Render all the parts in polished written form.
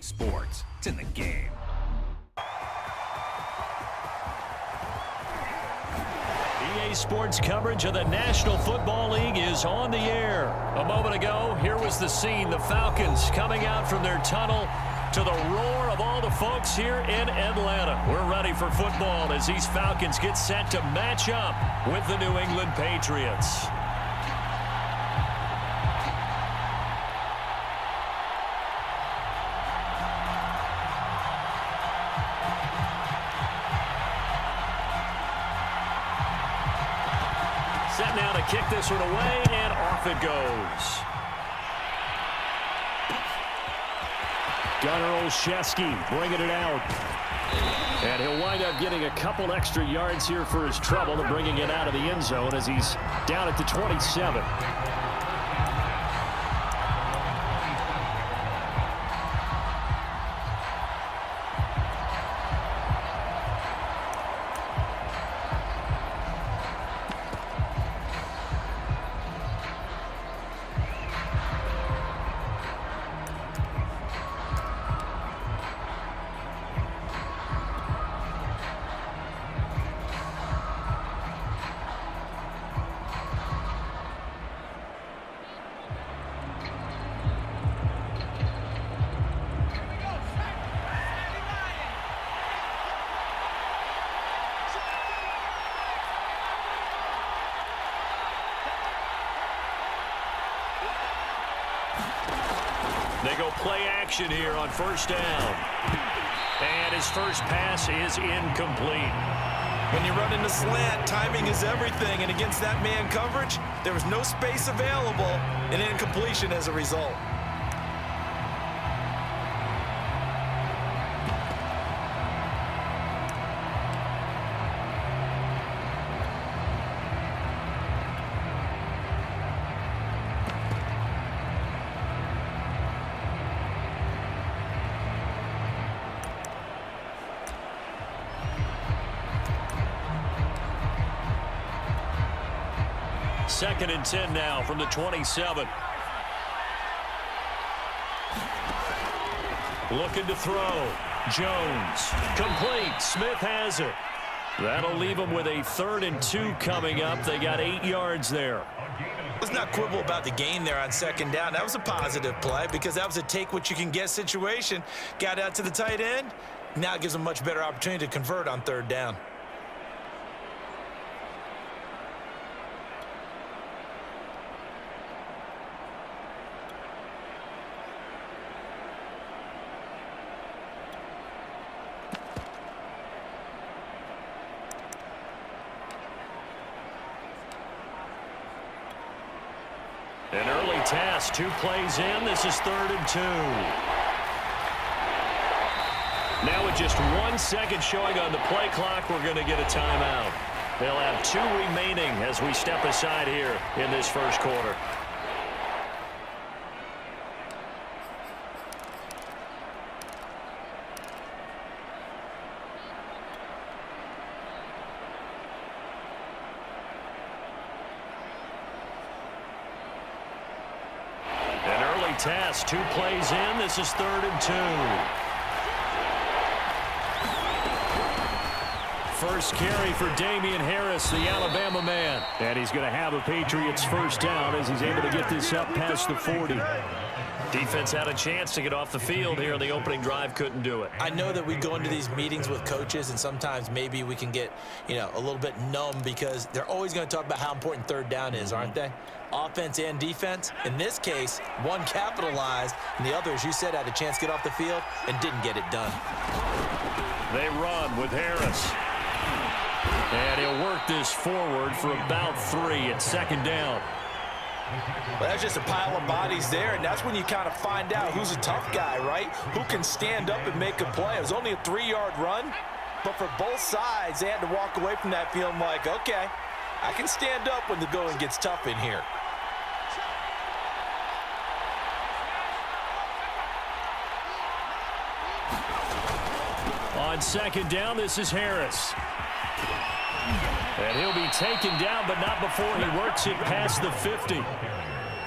sports. It's in the game. EA Sports coverage of the National Football League is on the air. A moment ago, here was the scene. The Falcons coming out from their tunnel to the roar of all the folks here in Atlanta. We're ready for football as these Falcons get set to match up with the New England Patriots. Set now to kick this one away, and off it goes. Gunnar Olszewski bringing it out. And he'll wind up getting a couple extra yards here for his trouble and bringing it out of the end zone as he's down at the 27. They go play action here on first down. And his first pass is incomplete. When you run into slant, timing is everything. And against that man coverage, there was no space available, and incompletion as a result. Second and 10 now from the 27. Looking to throw. Jones. Complete. Smith has it. That'll leave them with a 3rd and 2 coming up. They got 8 yards there. Let's not quibble about the gain there on second down. That was a positive play because that was a take-what-you-can-get situation. Got out to the tight end. Now it gives them a much better opportunity to convert on 3rd down. An early task, 2 plays in. This is 3rd and 2. Now with just 1 second showing on the play clock, we're going to get a timeout. They'll have 2 remaining as we step aside here in this first quarter. Task, 2 plays in. This is 3rd and 2. First carry for Damian Harris, the Alabama man. And he's going to have a Patriots first down as he's able to get this up past the 40. Defense had a chance to get off the field here on the opening drive, couldn't do it. I know that we go into these meetings with coaches, and sometimes maybe we can get, a little bit numb because they're always going to talk about how important 3rd down is, aren't they? Offense and defense. In this case, one capitalized, and the other, as you said, had a chance to get off the field and didn't get it done. They run with Harris. And he'll work this forward for about 3 at 2nd down. Well, that's just a pile of bodies there, and that's when you kind of find out who's a tough guy, right? Who can stand up and make a play. It was only a 3-yard run, but for both sides, they had to walk away from that feeling like, okay, I can stand up when the going gets tough in here. On 2nd down, this is Harris. And he'll be taken down, but not before he works it past the 50.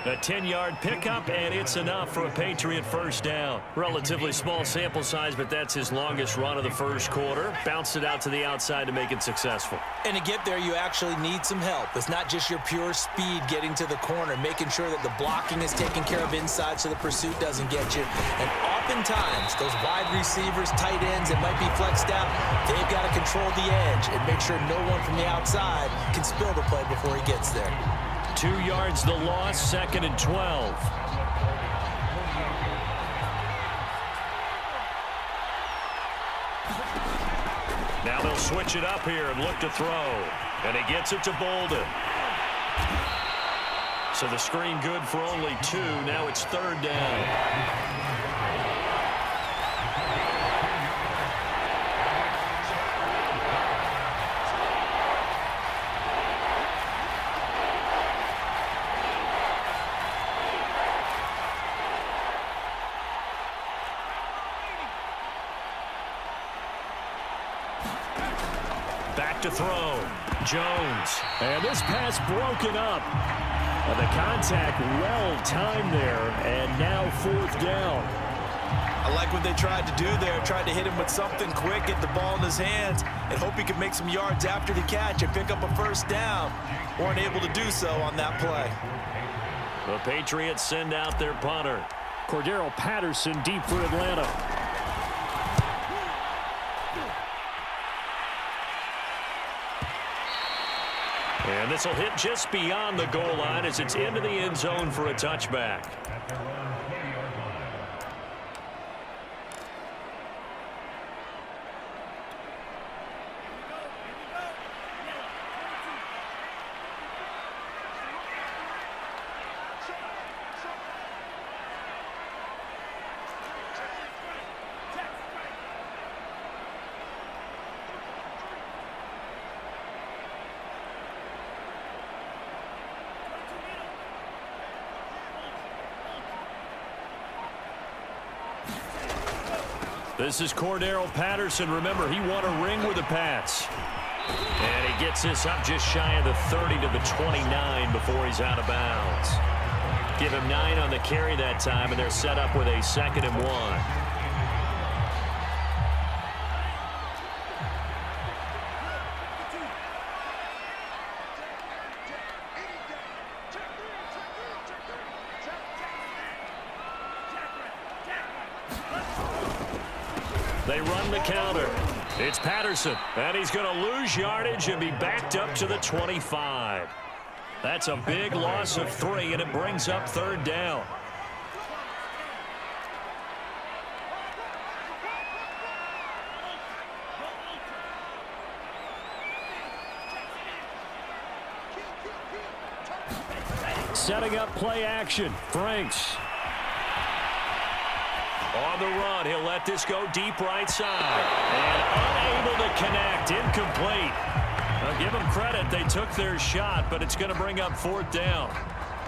A 10-yard pickup, and it's enough for a Patriot first down. Relatively small sample size, but that's his longest run of the first quarter. Bounced it out to the outside to make it successful. And to get there, you actually need some help. It's not just your pure speed getting to the corner, making sure that the blocking is taken care of inside so the pursuit doesn't get you. And oftentimes, those wide receivers, tight ends that might be flexed out, they've got to control the edge and make sure no one from the outside can spill the play before he gets there. 2 yards the loss, 2nd and 12. Now they'll switch it up here and look to throw. And he gets it to Bolden. So the screen good for only 2. Now it's 3rd down. Back to throw. Jones. And this pass broken up. The contact well timed there, and now 4th down. I like what they tried to do there. Tried to hit him with something quick, get the ball in his hands, and hope he could make some yards after the catch and pick up a first down. Weren't able to do so on that play. The Patriots send out their punter. Cordero Patterson deep for Atlanta. And this will hit just beyond the goal line as it's into the end zone for a touchback. This is Cordero Patterson. Remember, he won a ring with the Pats. And he gets this up just shy of the 30 to the 29 before he's out of bounds. Give him 9 on the carry that time, and they're set up with a 2nd and 1. They run the counter. It's Patterson, and he's going to lose yardage and be backed up to the 25. That's a big loss of 3, and it brings up 3rd down. Setting up play action. Franks. On the run, he'll let this go deep right side. And unable to connect, incomplete. I'll give them credit, they took their shot, but it's going to bring up 4th down.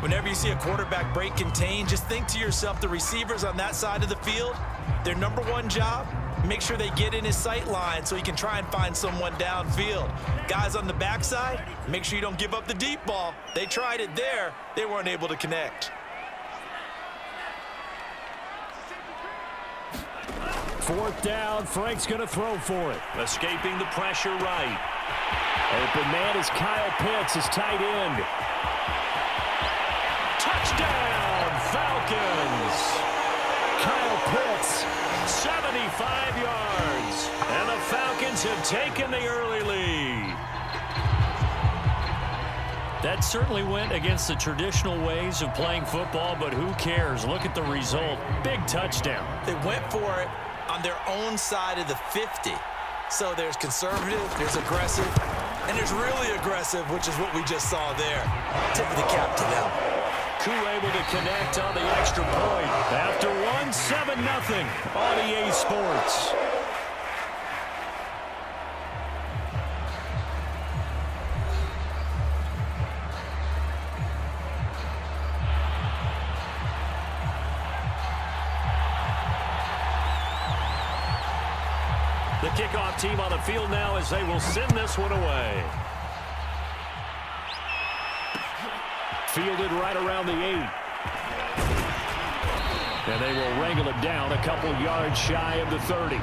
Whenever you see a quarterback break contain, just think to yourself, the receivers on that side of the field, their number 1 job, make sure they get in his sight line so he can try and find someone downfield. Guys on the backside, make sure you don't give up the deep ball. They tried it there. They weren't able to connect. 4th down, Frank's going to throw for it. Escaping the pressure right. Open man is Kyle Pitts, his tight end. Touchdown, Falcons! Kyle Pitts, 75 yards. And the Falcons have taken the early lead. That certainly went against the traditional ways of playing football, but who cares? Look at the result. Big touchdown. They went for it on their own side of the 50. So there's conservative, there's aggressive, and there's really aggressive, which is what we just saw there. Tip of the cap to them. Koo able to connect on the extra point. After 1, 7-0 on EA Sports. The kickoff team on the field now as they will send this one away. Fielded right around the 8. And they will wrangle it down a couple yards shy of the 30.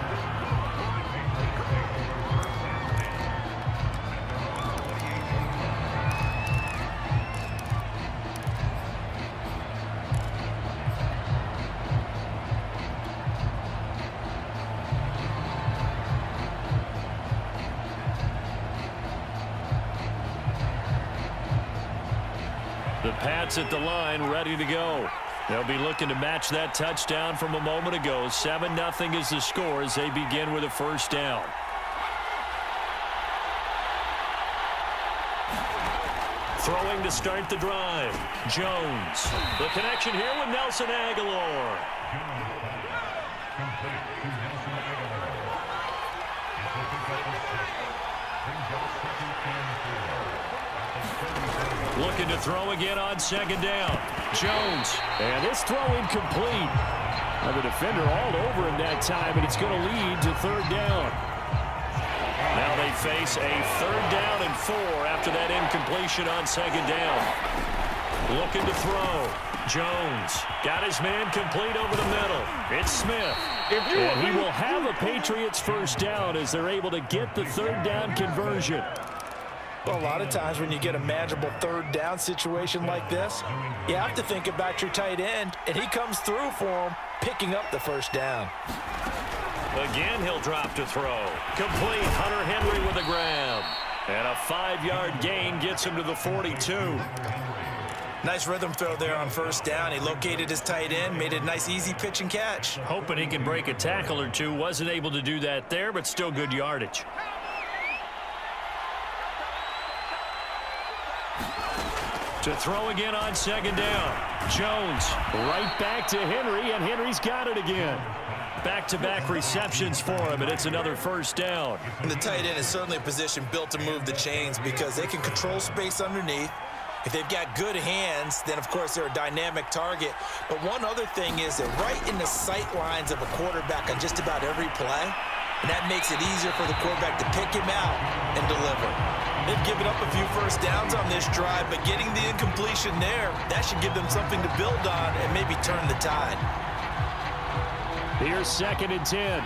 The Pats at the line, ready to go. They'll be looking to match that touchdown from a moment ago. 7-0 is the score as they begin with a first down. Throwing to start the drive. Jones. The connection here with Nelson Aguilar. Looking to throw again on second down. Jones. And this throw incomplete. Now the defender all over him that time, and it's going to lead to third down. Now they face a 3rd down and 4 after that incompletion on second down. Looking to throw. Jones got his man complete over the middle. It's Smith. And he will have a Patriots first down as they're able to get the 3rd down conversion. Well, a lot of times when you get a manageable 3rd down situation like this, you have to think about your tight end, and he comes through for him, picking up the first down. Again, he'll drop to throw. Complete. Hunter Henry with a grab. And a 5-yard gain gets him to the 42. Nice rhythm throw there on first down. He located his tight end, made a nice easy pitch and catch. Hoping he can break a tackle or two. Wasn't able to do that there, but still good yardage. To throw again on second down. Jones right back to Henry, and Henry's got it again. Back-to-back receptions for him, and it's another first down. And the tight end is certainly a position built to move the chains because they can control space underneath. If they've got good hands, then, of course, they're a dynamic target. But one other thing is they're right in the sight lines of a quarterback on just about every play, and that makes it easier for the quarterback to pick him out and deliver. They've given up a few first downs on this drive, but getting the incompletion there, that should give them something to build on and maybe turn the tide. Here's 2nd and 10.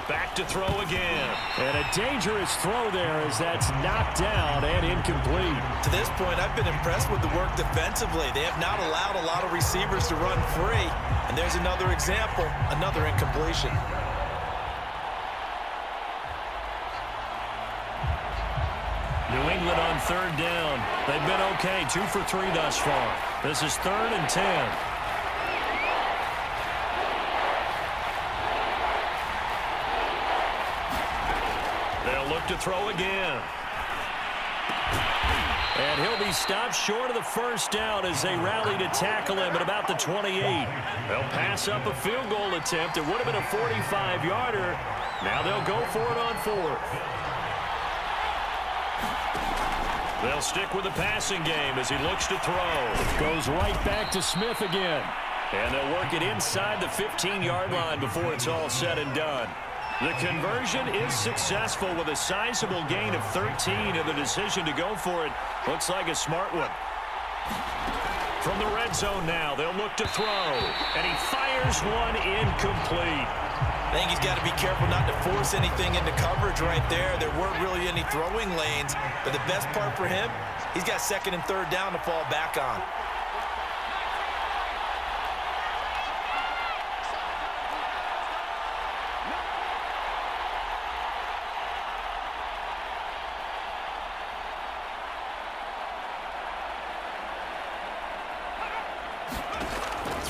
Back to throw again. And a dangerous throw there as that's knocked down and incomplete. To this point, I've been impressed with the work defensively. They have not allowed a lot of receivers to run free. And there's another example, another incompletion. New England on 3rd down. They've been okay, 2 for 3 thus far. This is 3rd and 10. They'll look to throw again. And he'll be stopped short of the first down as they rally to tackle him at about the 28. They'll pass up a field goal attempt. It would have been a 45-yarder. Now they'll go for it on 4th. They'll stick with the passing game as he looks to throw. Goes right back to Smith again. And they'll work it inside the 15-yard line before it's all said and done. The conversion is successful with a sizable gain of 13, and the decision to go for it looks like a smart one. From the red zone now, they'll look to throw. And he fires one incomplete. I think he's got to be careful not to force anything into coverage right there. There weren't really any throwing lanes, but the best part for him, he's got 2nd and 3rd down to fall back on.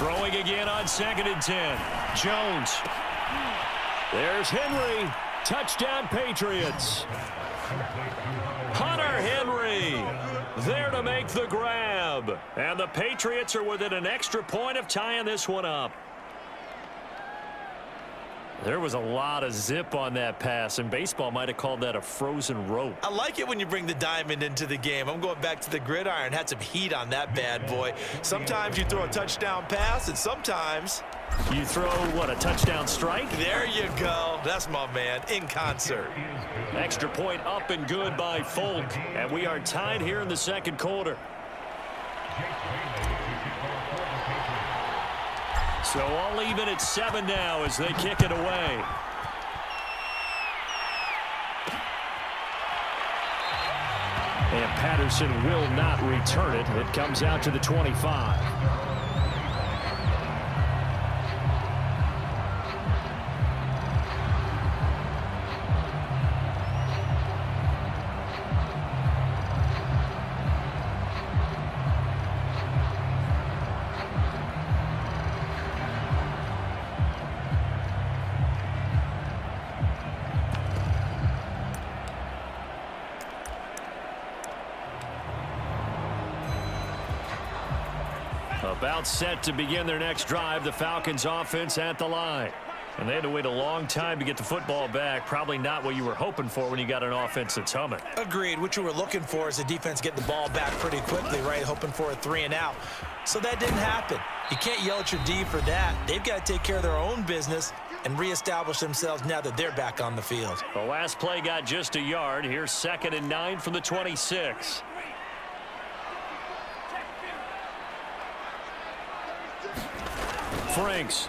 Throwing again on 2nd and 10. Jones. There's Henry. Touchdown, Patriots. Hunter Henry there to make the grab. And the Patriots are within an extra point of tying this one up. There was a lot of zip on that pass, and baseball might have called that a frozen rope. I like it when you bring the diamond into the game. I'm going back to the gridiron. Had some heat on that bad boy. Sometimes you throw a touchdown pass, and sometimes you throw, what, a touchdown strike? There you go. That's my man, in concert. Extra point up and good by Folk, and we are tied here in the second quarter. So all even at 7 now as they kick it away. And Patterson will not return it. It comes out to the 25. About set to begin their next drive, the Falcons offense at the line. And they had to wait a long time to get the football back. Probably not what you were hoping for when you got an offense that's humming. Agreed. What you were looking for is the defense getting the ball back pretty quickly, right? Hoping for a 3-and-out. So that didn't happen. You can't yell at your D for that. They've got to take care of their own business and reestablish themselves now that they're back on the field. The last play got just a yard. Here's 2nd and 9 from the 26. Franks.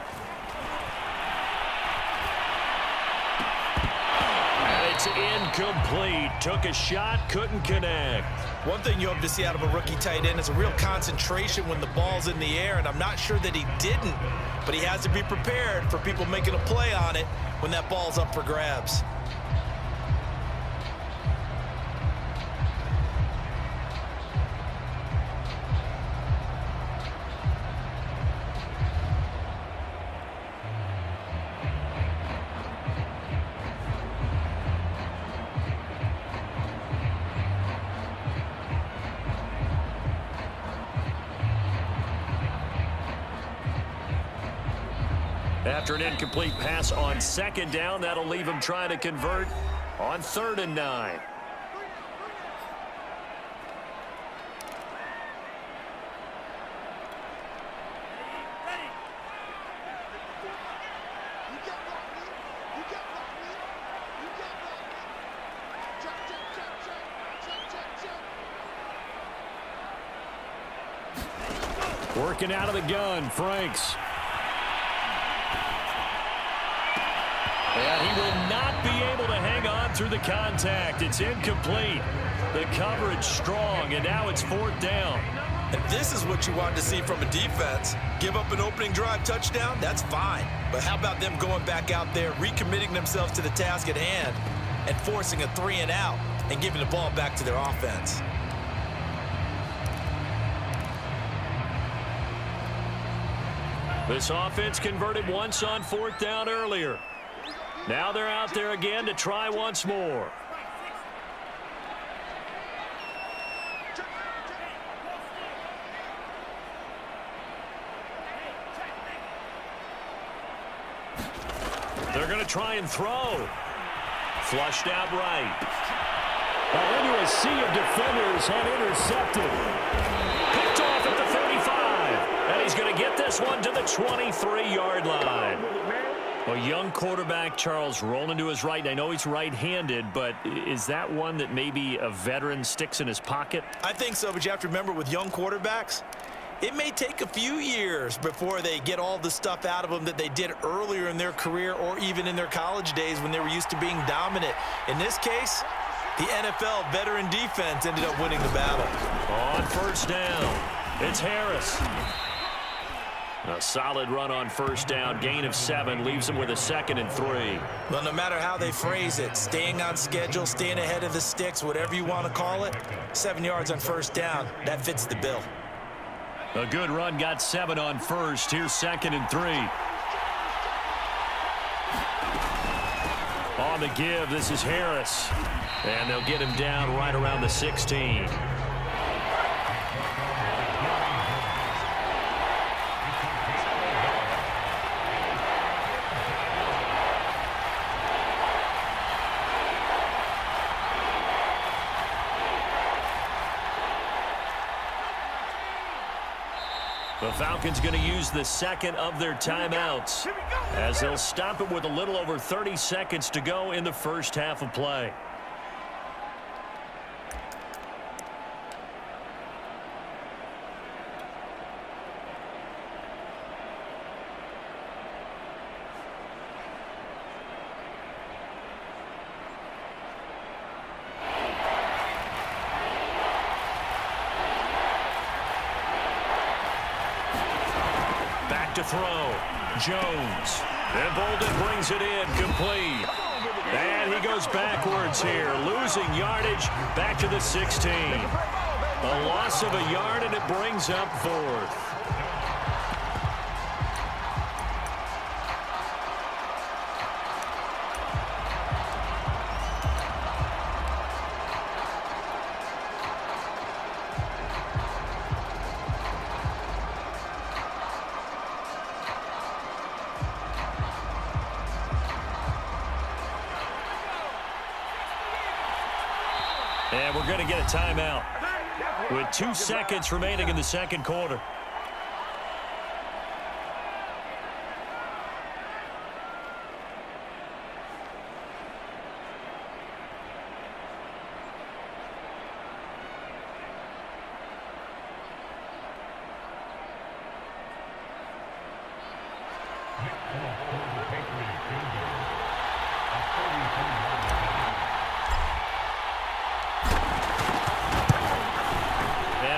And it's incomplete. Took a shot, couldn't connect. One thing you hope to see out of a rookie tight end is a real concentration when the ball's in the air, and I'm not sure that he didn't, but he has to be prepared for people making a play on it when that ball's up for grabs. After an incomplete pass on 2nd down, that'll leave him trying to convert on 3rd and 9. Working out of the gun, Franks. And he will not be able to hang on through the contact. It's incomplete. The coverage strong, and now it's 4th down. And this is what you want to see from a defense. Give up an opening drive touchdown, that's fine. But how about them going back out there, recommitting themselves to the task at hand, and forcing a 3-and-out and giving the ball back to their offense? This offense converted once on 4th down earlier. Now they're out there again to try once more. They're going to try and throw. Flushed out right. Into a sea of defenders and intercepted. Picked off at the 35. And he's going to get this one to the 23-yard line. A young quarterback, Charles, rolling to his right. And I know he's right-handed, but is that one that maybe a veteran sticks in his pocket? I think so, but you have to remember with young quarterbacks, it may take a few years before they get all the stuff out of them that they did earlier in their career or even in their college days when they were used to being dominant. In this case, the NFL veteran defense ended up winning the battle. On 1st down, it's Harris. A solid run on 1st down, gain of 7, leaves them with a 2nd and 3. Well, no matter how they phrase it, staying on schedule, staying ahead of the sticks, whatever you want to call it, 7 yards on 1st down, that fits the bill. A good run, got 7 on 1st. Here's 2nd and 3. On the give, this is Harris. And they'll get him down right around the 16. The Falcons going to use the second of their timeouts as they'll stop it with a little over 30 seconds to go in the first half of play. To throw, Jones, and Bolden brings it in, complete. And he goes backwards here, losing yardage back to the 16. A loss of a yard, and it brings up fourth. And we're going to get a timeout with 2 seconds remaining in the second quarter.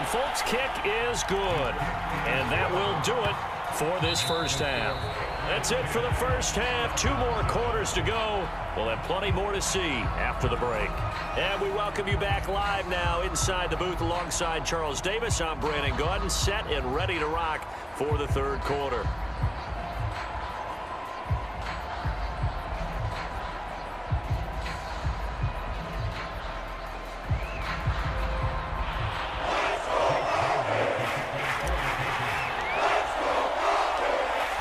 Folks, kick is good. And that will do it for this first half. That's it for the first half. 2 more quarters to go. We'll have plenty more to see after the break. And we welcome you back live now inside the booth alongside Charles Davis. I'm Brandon Gaudin, set and ready to rock for the third quarter.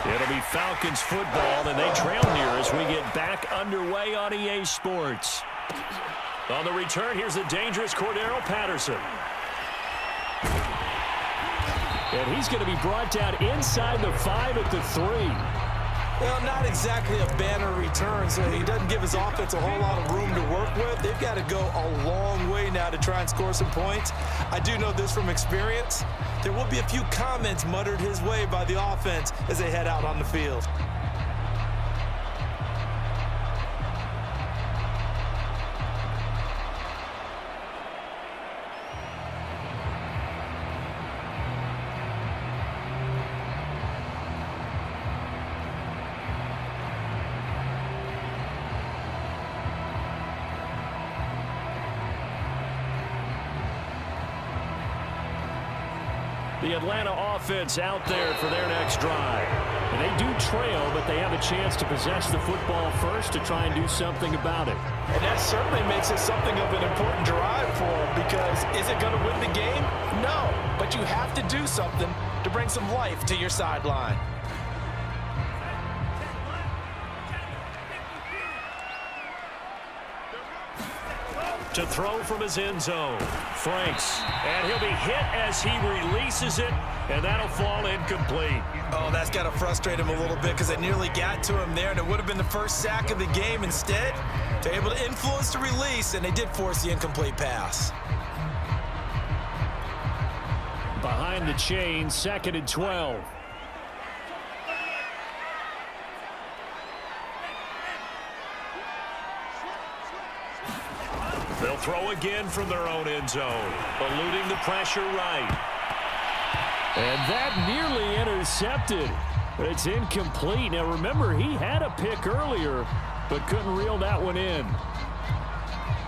It'll be Falcons football, and they trail near as we get back underway on EA Sports. On the return, here's the dangerous Cordero Patterson. And he's going to be brought down inside the 5 at the 3. Well, not exactly a banner return, so he doesn't give his offense a whole lot of room to work with. They've got to go a long way now to try and score some points. I do know this from experience. There will be a few comments muttered his way by the offense as they head out on the field. The Atlanta offense out there for their next drive. And they do trail, but they have a chance to possess the football first to try and do something about it. And that certainly makes it something of an important drive for them, because is it going to win the game? No, but you have to do something to bring some life to your sideline. To throw from his end zone, Franks, and he'll be hit as he releases it, and that'll fall incomplete. Oh, that's got to frustrate him a little bit, because they nearly got to him there, and it would have been the first sack of the game. Instead, they're able to influence the release, and they did force the incomplete pass. Behind the chain, 2nd and 12. They'll throw again from their own end zone, eluding the pressure right. And that nearly intercepted. It's incomplete. Now, remember, he had a pick earlier, but couldn't reel that one in.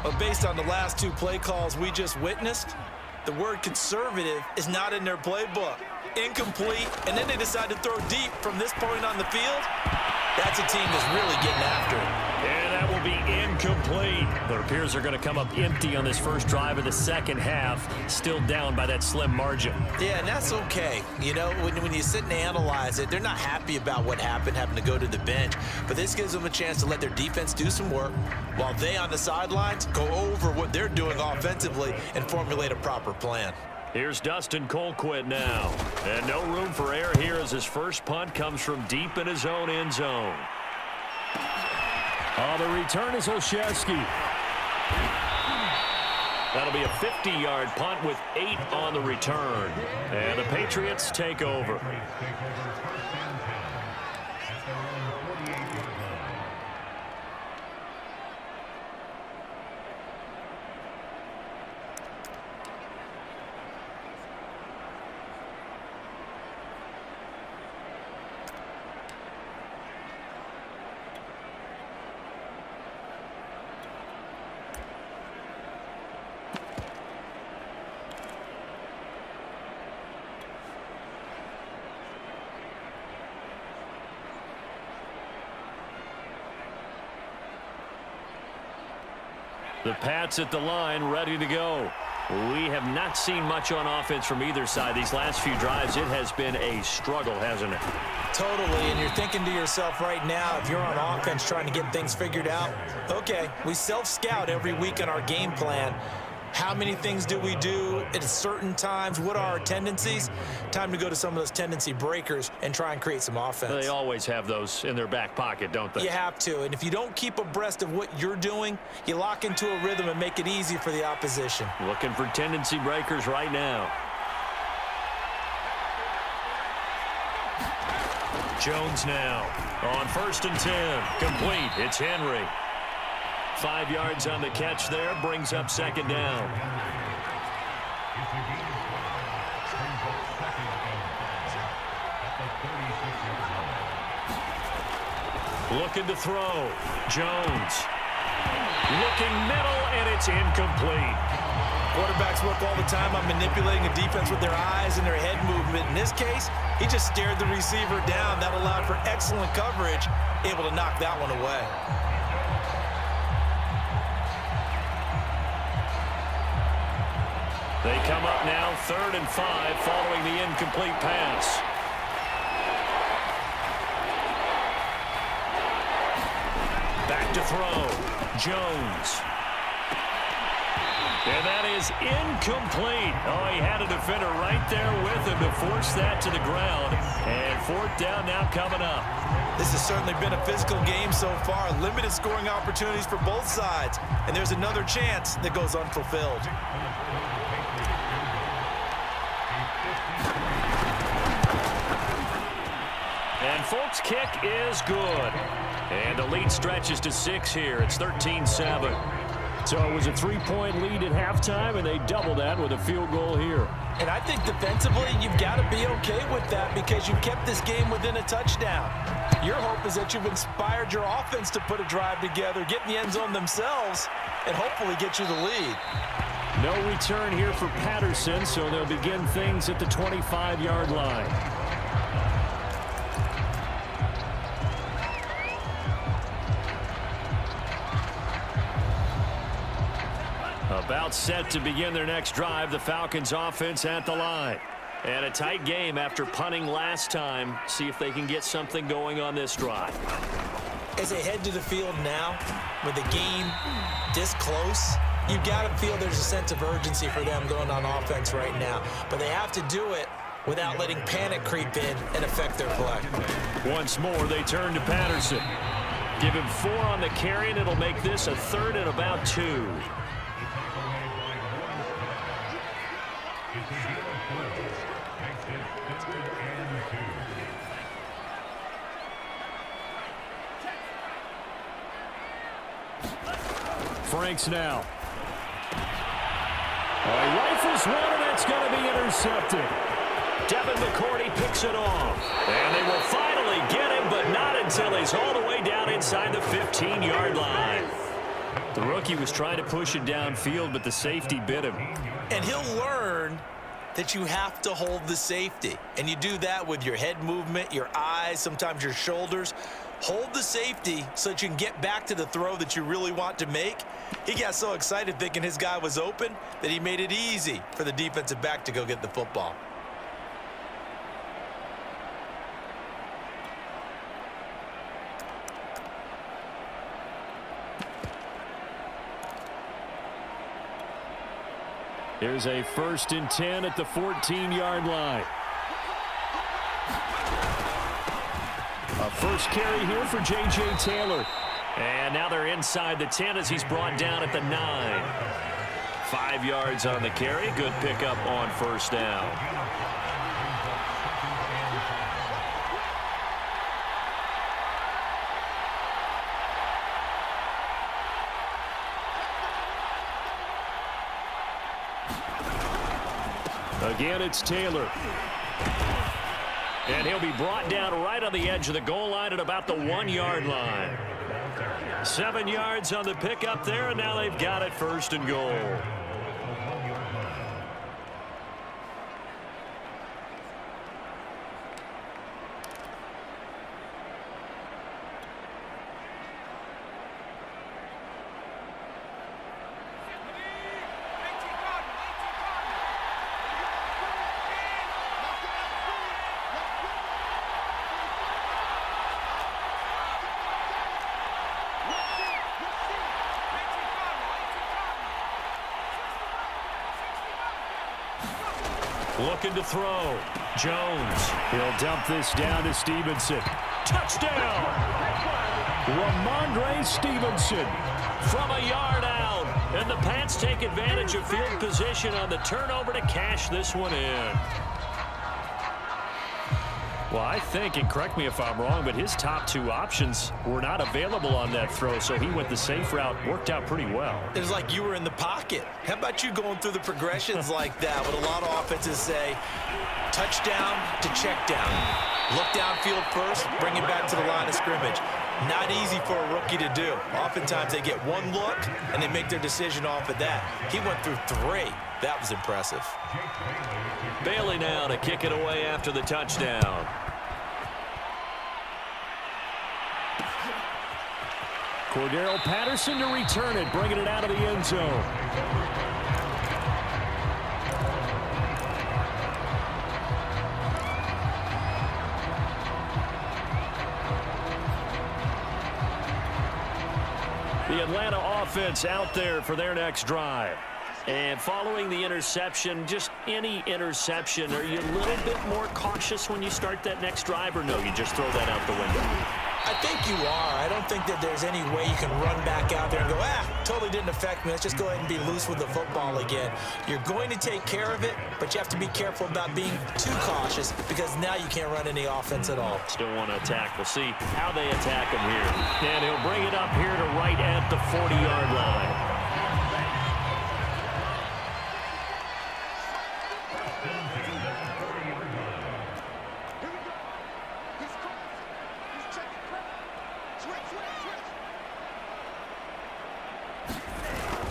But based on the last 2 play calls we just witnessed, the word conservative is not in their playbook. Incomplete, and then they decide to throw deep from this point on the field. That's a team that's really getting after it. And that will be incomplete. It appears they're going to come up empty on this first drive of the second half, still down by that slim margin. Yeah, and that's okay. You know, when you sit and analyze it, they're not happy about what happened, having to go to the bench. But this gives them a chance to let their defense do some work while they on the sidelines go over what they're doing offensively and formulate a proper plan. Here's Dustin Colquitt now. And no room for error here as his first punt comes from deep in his own end zone. The return is Olszewski. That'll be a 50-yard punt with 8 on the return. And the Patriots take over. The Pats at the line, ready to go. We have not seen much on offense from either side. These last few drives, it has been a struggle, hasn't it? Totally, and you're thinking to yourself right now, if you're on offense trying to get things figured out, okay, we self-scout every week on our game plan. How many things do we do at certain times? What are our tendencies? Time to go to some of those tendency breakers and try and create some offense. They always have those in their back pocket, don't they? You have to, and if you don't keep abreast of what you're doing, you lock into a rhythm and make it easy for the opposition. Looking for tendency breakers right now. Jones now on 1st and 10. Complete. It's Henry. 5 yards on the catch there, brings up 2nd down. Looking to throw. Jones. Looking middle, and it's incomplete. Quarterbacks work all the time on manipulating a defense with their eyes and their head movement. In this case, he just stared the receiver down. That allowed for excellent coverage, able to knock that one away. They come up now 3rd and 5 following the incomplete pass. Back to throw. Jones. And that is incomplete. Oh, he had a defender right there with him to force that to the ground. And 4th down now coming up. This has certainly been a physical game so far. Limited scoring opportunities for both sides. And there's another chance that goes unfulfilled. And Folk's kick is good. And the lead stretches to 6 here. It's 13-7. So it was a 3-point lead at halftime, and they doubled that with a field goal here. And I think defensively, you've got to be okay with that because you've kept this game within a touchdown. Your hope is that you've inspired your offense to put a drive together, get in the end zone themselves, and hopefully get you the lead. No return here for Patterson, so they'll begin things at the 25-yard line. About set to begin their next drive, the Falcons offense at the line. And a tight game after punting last time. See if they can get something going on this drive. As they head to the field now, with the game this close, you've got to feel there's a sense of urgency for them going on offense right now. But they have to do it without letting panic creep in and affect their play. Once more, they turn to Patterson. Give him 4 on the carry, and it'll make this a 3rd and about 2. Franks now. Rifles one, and that's going to be intercepted. Devin McCourty picks it off. And they will finally get him, but not until he's all the way down inside the 15-yard line. The rookie was trying to push it downfield, but the safety bit him. And he'll learn that you have to hold the safety. And you do that with your head movement, your eyes, sometimes your shoulders. Hold the safety so that you can get back to the throw that you really want to make. He got so excited thinking his guy was open that he made it easy for the defensive back to go get the football. Here's a 1st and 10 at the 14-yard line. A first carry here for J.J. Taylor. And now they're inside the 10 as he's brought down at the 9. 5 yards on the carry. Good pickup on 1st down. Again, it's Taylor. And he'll be brought down right on the edge of the goal line at about the 1-yard line. 7 yards on the pickup there, and now they've got it 1st and goal. Looking to throw. Jones. He'll dump this down to Stevenson. Touchdown! Ramondre Stevenson. From a yard out. And the Pats take advantage of field position on the turnover to cash this one in. Well, I think, and correct me if I'm wrong, but his top 2 options were not available on that throw, so he went the safe route. Worked out pretty well. It was like you were in the pocket. How about you going through the progressions like that? What a lot of offenses say, touchdown to check down. Look downfield first, bring it back to the line of scrimmage. Not easy for a rookie to do. Oftentimes they get one look, and they make their decision off of that. He went through 3. That was impressive. Bailey now to kick it away after the touchdown. Cordero Patterson to return it, bringing it out of the end zone. The Atlanta offense out there for their next drive. And following the interception, just any interception, are you a little bit more cautious when you start that next drive, or no, you just throw that out the window? I think you are. I don't think that there's any way you can run back out there and go, totally didn't affect me. Let's just go ahead and be loose with the football again. You're going to take care of it, but you have to be careful about being too cautious because now you can't run any offense at all. Still want to attack. We'll see how they attack him here. And he'll bring it up here to right at the 40-yard line.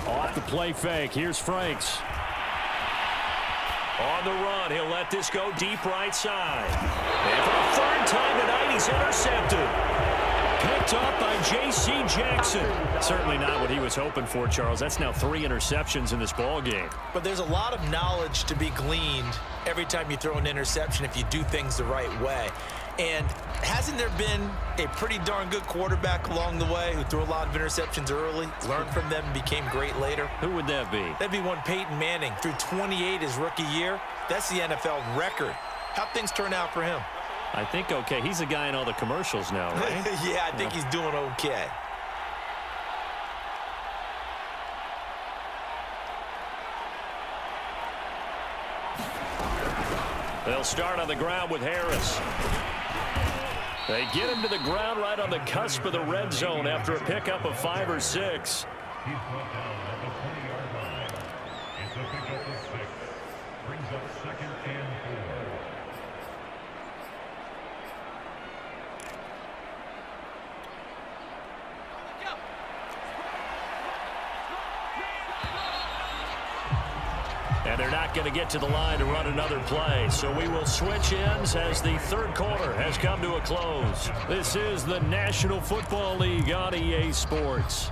Off the play fake. Here's Franks. On the run, he'll let this go deep right side. And for the 3rd time tonight, he's intercepted. Picked up by J.C. Jackson. Certainly not what he was hoping for, Charles. That's now 3 interceptions in this ball game. But there's a lot of knowledge to be gleaned every time you throw an interception if you do things the right way. And hasn't there been a pretty darn good quarterback along the way who threw a lot of interceptions early, learned from them, and became great later? Who would that be? That'd be one Peyton Manning. Threw 28 his rookie year. That's the NFL record. How'd things turn out for him? I think okay. He's a guy in all the commercials now, right? Yeah, I think he's doing okay. They'll start on the ground with Harris. They get him to the ground right on the cusp of the red zone after a pickup of 5 or 6. He's brought down at the 20-yard line. It's a pickup of 6. Brings up 2nd and 4. And they're not going to get to the line to run another play. So we will switch ends as the 3rd quarter has come to a close. This is the National Football League on EA Sports.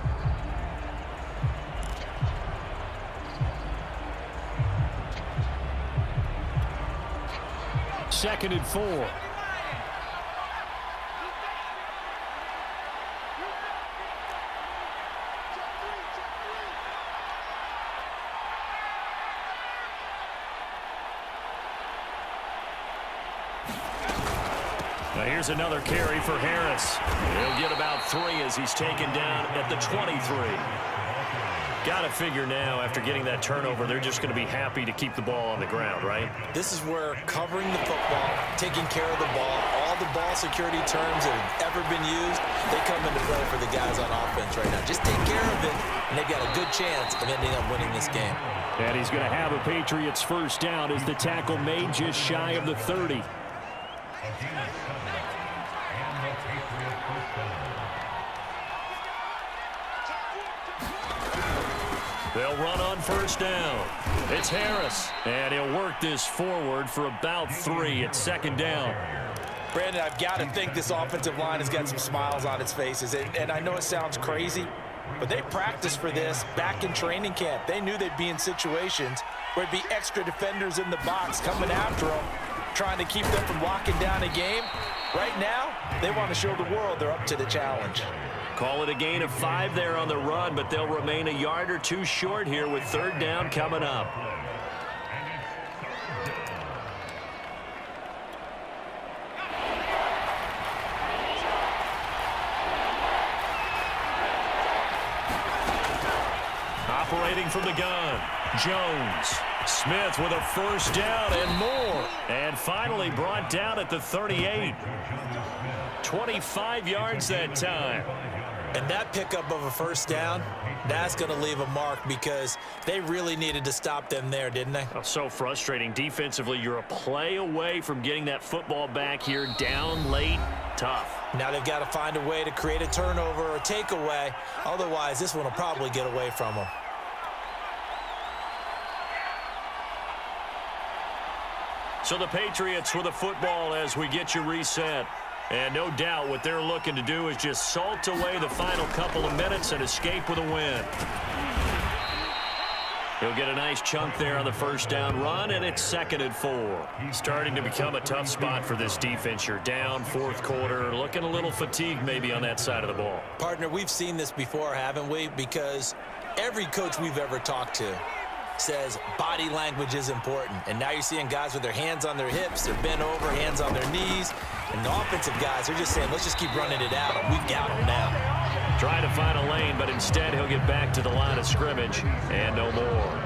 Second and 4. Now here's another carry for Harris. He'll get about 3 as he's taken down at the 23. Got to figure now, after getting that turnover, they're just going to be happy to keep the ball on the ground, right? This is where covering the football, taking care of the ball, all the ball security terms that have ever been used, they come into play for the guys on offense right now. Just take care of it, and they've got a good chance of ending up winning this game. And he's going to have a Patriots first down as the tackle made just shy of the 30. They'll run on first down. It's Harris, and he'll work this forward for about 3 at second down. Brandon, I've got to think this offensive line has got some smiles on its faces. And I know it sounds crazy, but they practiced for this back in training camp. They knew they'd be in situations where it'd be extra defenders in the box coming after them, trying to keep them from locking down a game. Right now, they want to show the world they're up to the challenge. Call it a gain of 5 there on the run, but they'll remain a yard or 2 short here with third down coming up. Operating from the gun, Jones. Smith with a first down and more. And finally brought down at the 38. 25 yards that time. And that pickup of a first down, that's going to leave a mark because they really needed to stop them there, didn't they? Oh, so frustrating. Defensively, you're a play away from getting that football back here. Down late, tough. Now they've got to find a way to create a turnover or takeaway. Otherwise, this one will probably get away from them. So the Patriots with the football as we get you reset. And no doubt what they're looking to do is just salt away the final couple of minutes and escape with a win. He'll get a nice chunk there on the first down run, and it's 2nd and 4. Starting to become a tough spot for this defense. You're down, 4th quarter, looking a little fatigued maybe on that side of the ball. Partner, we've seen this before, haven't we? Because every coach we've ever talked to says body language is important. And now you're seeing guys with their hands on their hips, they're bent over, hands on their knees. And the offensive guys are just saying, let's just keep running it out. We've got them now. Trying to find a lane, but instead he'll get back to the line of scrimmage and no more.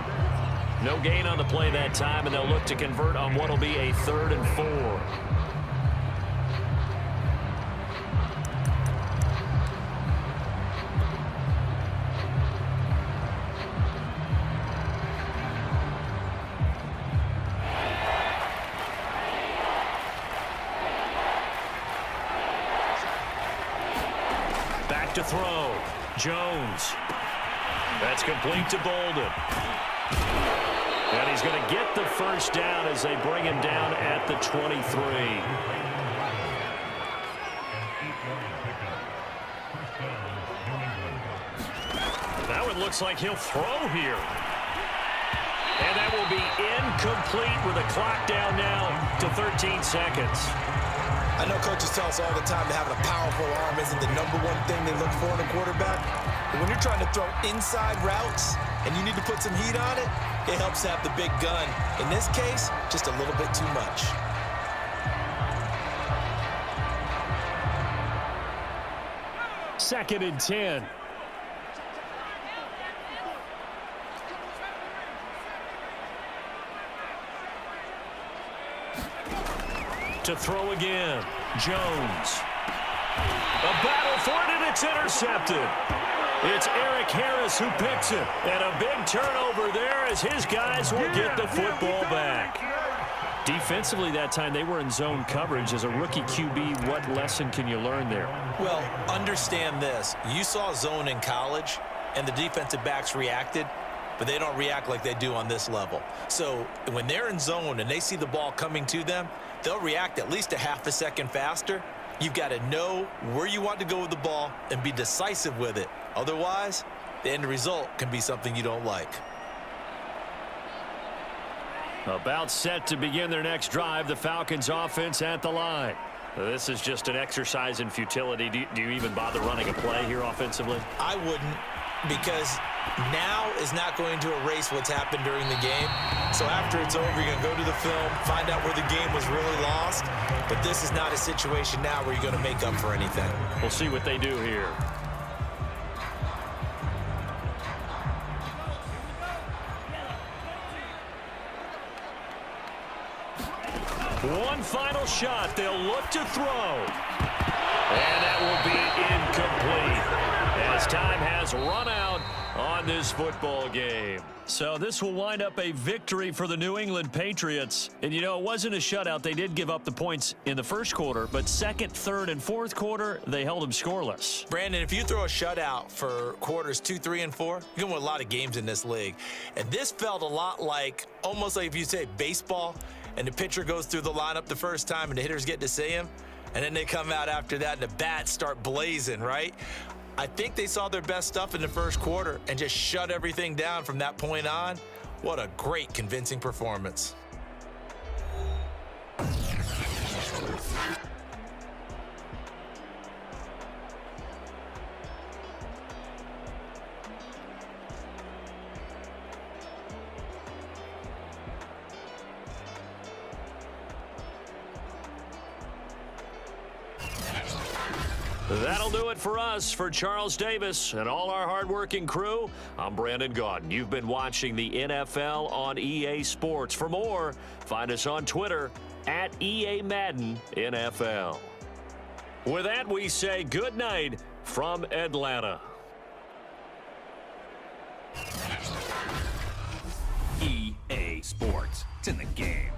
No gain on the play that time, and they'll look to convert on what will be a 3rd and 4. To throw, Jones. That's complete to Bolden. And he's going to get the first down as they bring him down at the 23. That one looks like he'll throw here. And that will be incomplete with a clock down now to 13 seconds. I know coaches tell us all the time that having a powerful arm isn't the #1 thing they look for in a quarterback. But when you're trying to throw inside routes and you need to put some heat on it, it helps to have the big gun. In this case, just a little bit too much. Second and 10. To throw again, Jones. A battle for it, and it's intercepted. It's Eric Harris who picks it. And a big turnover there as his guys will get the football back. Defensively that time, they were in zone coverage. As a rookie QB, what lesson can you learn there? Well, understand this. You saw zone in college, and the defensive backs reacted, but they don't react like they do on this level. So when they're in zone and they see the ball coming to them, they'll react at least a half a second faster. You've got to know where you want to go with the ball and be decisive with it. Otherwise, the end result can be something you don't like. About set to begin their next drive, the Falcons offense at the line. This is just an exercise in futility. Do you even bother running a play here offensively? I wouldn't, because Now is not going to erase what's happened during the game. So after it's over, you're going to go to the film, find out where the game was really lost. But this is not a situation now where you're going to make up for anything. We'll see what they do here. One final shot. They'll look to throw. And that will be incomplete as time has run out on this football game. So this will wind up a victory for the New England Patriots. And, you know, it wasn't a shutout. They did give up the points in the first quarter, but second, third, and fourth quarter, they held them scoreless. Brandon, if you throw a shutout for quarters 2, 3, and 4, you're going to win a lot of games in this league. And this felt a lot like, almost like if you say baseball, and the pitcher goes through the lineup the first time and the hitters get to see him, and then they come out after that and the bats start blazing, right? I think they saw their best stuff in the first quarter and just shut everything down from that point on. What a great, convincing performance. That'll do it for us. For Charles Davis and all our hardworking crew, I'm Brandon Gaudin. You've been watching the NFL on EA Sports. For more, find us on Twitter at EA Madden NFL. With that, we say good night from Atlanta. EA Sports. It's in the game.